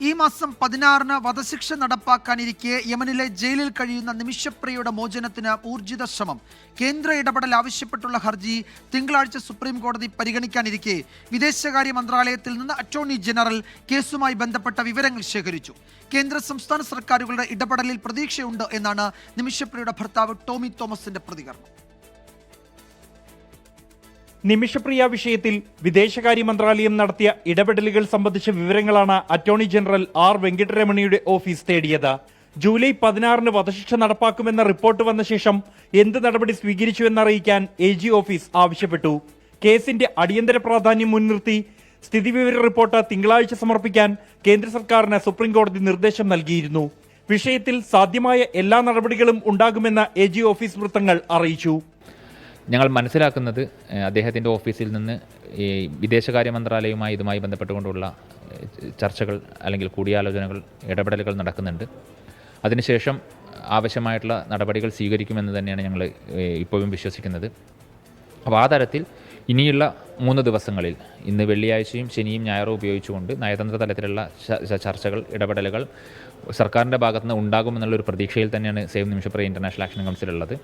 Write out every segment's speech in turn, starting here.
ഈ മാസം 16-ന് വധശിക്ഷ നടപ്പാക്കാനിരിക്കെ യമനിലെ ജയിലിൽ കഴിയുന്ന നിമിഷപ്രിയയുടെ മോചനത്തിന് ഊർജിത ശ്രമം. കേന്ദ്ര ഇടപെടൽ ആവശ്യപ്പെട്ടുള്ള ഹർജി തിങ്കളാഴ്ച സുപ്രീം കോടതി പരിഗണിക്കാനിരിക്കെ വിദേശകാര്യ മന്ത്രാലയത്തിൽ നിന്ന് അറ്റോർണി ജനറൽ കേസുമായി ബന്ധപ്പെട്ട വിവരങ്ങൾ ശേഖരിച്ചു. കേന്ദ്ര സംസ്ഥാന സർക്കാരുകളുടെ ഇടപെടലിൽ പ്രതീക്ഷയുണ്ട് എന്നാണ് നിമിഷപ്രിയയുടെ ഭർത്താവ് ടോമി തോമസിന്റെ പ്രതികരണം. നിമിഷപ്രിയ വിഷയത്തിൽ വിദേശകാര്യ മന്ത്രാലയം നടത്തിയ ഇടപെടലുകൾ സംബന്ധിച്ച വിവരങ്ങളാണ് അറ്റോർണി ജനറൽ ആർ വെങ്കിട്ടരമണിയുടെ ഓഫീസ് തേടിയത്. ജൂലൈ 16-ന് വധശിക്ഷ നടപ്പാക്കുമെന്ന റിപ്പോർട്ട് വന്ന ശേഷം എന്ത് നടപടി സ്വീകരിച്ചുവെന്നറിയിക്കാൻ AG ഓഫീസ് ആവശ്യപ്പെട്ടു. കേസിന്റെ അടിയന്തര പ്രാധാന്യം മുൻനിർത്തി സ്ഥിതിവിവര റിപ്പോർട്ട് തിങ്കളാഴ്ച സമർപ്പിക്കാൻ കേന്ദ്ര സർക്കാരിന് സുപ്രീം കോടതി നിർദ്ദേശം നൽകിയിരുന്നു. വിഷയത്തിൽ സാധ്യമായ എല്ലാ നടപടികളും ഉണ്ടാകുമെന്ന് AG ഓഫീസ് വൃത്തങ്ങൾ അറിയിച്ചു. ഞങ്ങൾ മനസ്സിലാക്കുന്നത് അദ്ദേഹത്തിൻ്റെ ഓഫീസിൽ നിന്ന് ഈ വിദേശകാര്യ മന്ത്രാലയവുമായി ഇതുമായി ബന്ധപ്പെട്ടുകൊണ്ടുള്ള ചർച്ചകൾ അല്ലെങ്കിൽ കൂടിയാലോചനകൾ ഇടപെടലുകൾ നടക്കുന്നുണ്ട്. അതിനുശേഷം ആവശ്യമായിട്ടുള്ള നടപടികൾ സ്വീകരിക്കുമെന്ന് തന്നെയാണ് ഞങ്ങൾ ഇപ്പോഴും വിശ്വസിക്കുന്നത്. അപ്പോൾ ആ തരത്തിൽ ഇനിയുള്ള 3 ദിവസങ്ങളിൽ ഇന്ന് വെള്ളിയാഴ്ചയും ശനിയും ഞായറും ഉപയോഗിച്ചുകൊണ്ട് നയതന്ത്ര തലത്തിലുള്ള ചർച്ചകൾ ഇടപെടലുകൾ സർക്കാരിൻ്റെ ഭാഗത്തുനിന്ന് ഉണ്ടാകുമെന്നുള്ളൊരു പ്രതീക്ഷയിൽ തന്നെയാണ് save Nimisha Priya international action council ഉള്ളത്.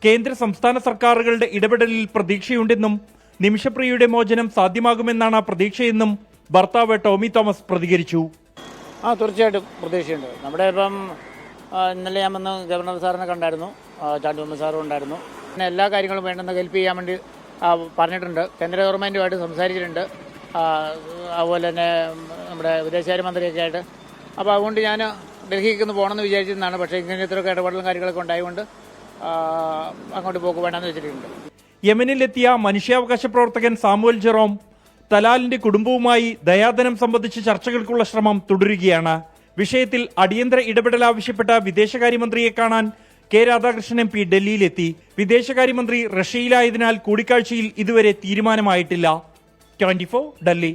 കേന്ദ്ര സംസ്ഥാന സർക്കാരുകളുടെ ഇടപെടലിൽ പ്രതീക്ഷയുണ്ടെന്നും നിമിഷപ്രിയയുടെ മോചനം സാധ്യമാകുമെന്നാണ് പ്രതീക്ഷയെന്നും ഭർത്താവ് ടോമി തോമസ് പ്രതികരിച്ചു. തീർച്ചയായിട്ടും പ്രതീക്ഷയുണ്ട്. നമ്മുടെ ഇപ്പം ഇന്നലെ ഞാൻ വന്ന് ഗവർണർ സാറിനെ കണ്ടായിരുന്നു, ചാണ്ടി സാറും ഉണ്ടായിരുന്നു. പിന്നെ എല്ലാ കാര്യങ്ങളും വേണ്ടെന്ന് ഹെൽപ്പ് ചെയ്യാൻ വേണ്ടി പറഞ്ഞിട്ടുണ്ട്. കേന്ദ്ര ഗവൺമെൻറ്റുമായിട്ട് സംസാരിച്ചിട്ടുണ്ട്, അതുപോലെ തന്നെ നമ്മുടെ വിദേശകാര്യ മന്ത്രിയൊക്കെ ആയിട്ട്. അപ്പോൾ അതുകൊണ്ട് ഞാൻ ഡൽഹിക്ക് ഒന്ന് പോകണമെന്ന് വിചാരിച്ചിരുന്നതാണ്. പക്ഷേ ഇങ്ങനെ ഇത്രയൊക്കെ ഇടപെടലും കാര്യങ്ങളൊക്കെ ഉണ്ടായതുകൊണ്ട് അങ്ങോട്ട് പോക്ക് വേണമെന്ന് വെച്ചിട്ടുണ്ട്. യമനിലെത്തിയ മനുഷ്യാവകാശ പ്രവർത്തകൻ സാമുവൽ ജെറോം തലാലിന്റെ കുടുംബവുമായി ദയാധനം സംബന്ധിച്ച ചർച്ചകൾക്കുള്ള ശ്രമം തുടരുകയാണ്. വിഷയത്തിൽ അടിയന്തര ഇടപെടൽ ആവശ്യപ്പെട്ട വിദേശകാര്യമന്ത്രിയെ കാണാൻ കെ രാധാകൃഷ്ണൻ MP ഡൽഹിയിലെത്തി. വിദേശകാര്യമന്ത്രി റഷ്യയിലായതിനാൽ കൂടിക്കാഴ്ചയിൽ ഇതുവരെ തീരുമാനമായിട്ടില്ല. 24 ഡൽഹി.